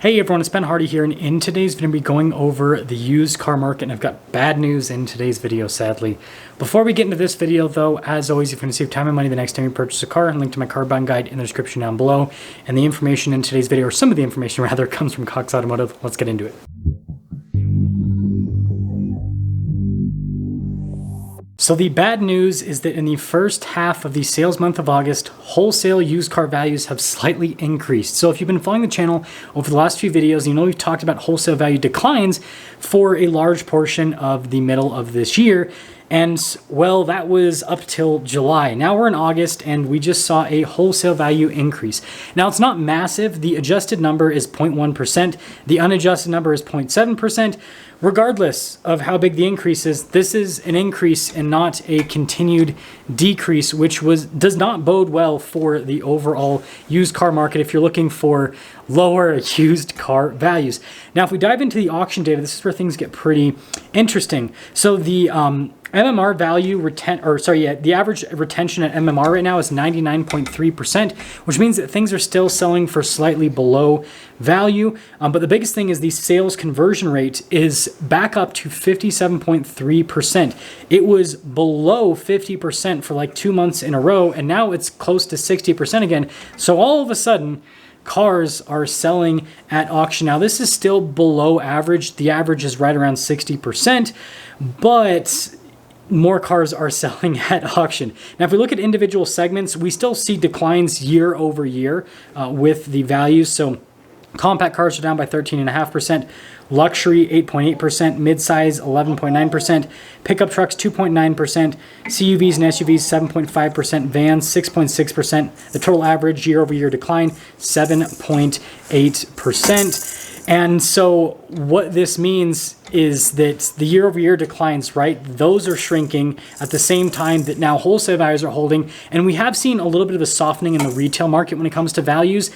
Hey everyone, it's Ben Hardy here, and in today's video, I'm going to be going over the used car market, and I've got bad news in today's video, sadly. Before we get into this video, though, as always, if you want to save time and money the next time you purchase a car, link to my car buying guide in the description down below. And the information in today's video, or some of the information rather, comes from Cox Automotive. Let's get into it. So the bad news is that in the first half of the sales month of August, wholesale used car values have slightly increased. So if you've been following the channel over the last few videos, you know we've talked about wholesale value declines for a large portion of the middle of this year. And well, that was up till July. Now we're in August and we just saw a wholesale value increase. Now it's not massive. The adjusted number is 0.1%. The unadjusted number is 0.7%. Regardless of how big the increase is, this is an increase and not a continued decrease, which does not bode well for the overall used car market if you're looking for lower used car values. Now, if we dive into the auction data, this is where things get pretty interesting. So the MMR value the average retention at MMR right now is 99.3%, which means that things are still selling for slightly below value. But the biggest thing is the sales conversion rate is back up to 57.3%. It was below 50% for like 2 months in a row, and now it's close to 60% again. So all of a sudden, cars are selling at auction. Now, this is still below average. The average is right around 60%, but more cars are selling at auction. Now, if we look at individual segments, we still see declines year over year with the values. So compact cars are down by 13.5%, luxury 8.8%, midsize 11.9%, pickup trucks 2.9%, CUVs and SUVs 7.5%, vans 6.6%. The total average year over year decline 7.8%. And so what this means is that the year-over-year declines, right, those are shrinking at the same time that now wholesale values are holding. And we have seen a little bit of a softening in the retail market when it comes to values.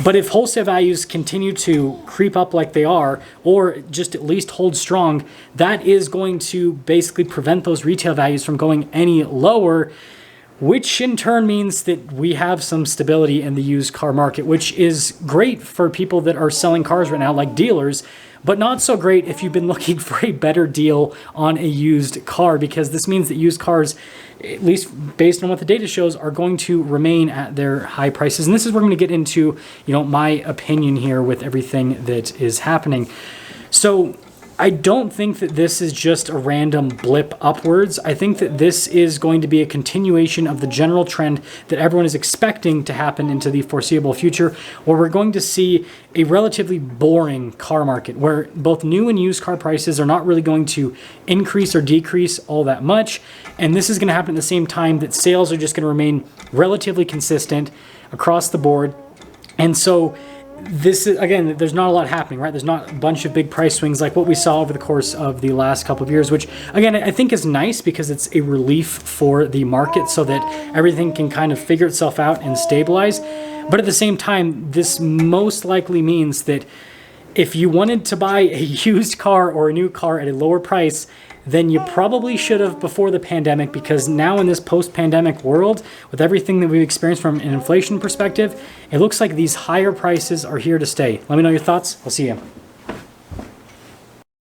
But if wholesale values continue to creep up like they are, or just at least hold strong, that is going to basically prevent those retail values from going any lower, which in turn means that we have some stability in the used car market, which is great for people that are selling cars right now, like dealers, but not so great if you've been looking for a better deal on a used car, because this means that used cars, at least based on what the data shows, are going to remain at their high prices. And this is where I'm going to get into, my opinion here with everything that is happening. So I don't think that this is just a random blip upwards. I think that this is going to be a continuation of the general trend that everyone is expecting to happen into the foreseeable future, where we're going to see a relatively boring car market, where both new and used car prices are not really going to increase or decrease all that much. And this is going to happen at the same time that sales are just going to remain relatively consistent across the board. And so this is, again, there's not a lot happening, right? There's not a bunch of big price swings like what we saw over the course of the last couple of years, which, again, I think is nice because it's a relief for the market so that everything can kind of figure itself out and stabilize. But at the same time, this most likely means that if you wanted to buy a used car or a new car at a lower price, then you probably should have before the pandemic, because now in this post-pandemic world, with everything that we've experienced from an inflation perspective, it looks like these higher prices are here to stay. Let me know your thoughts. I'll see you.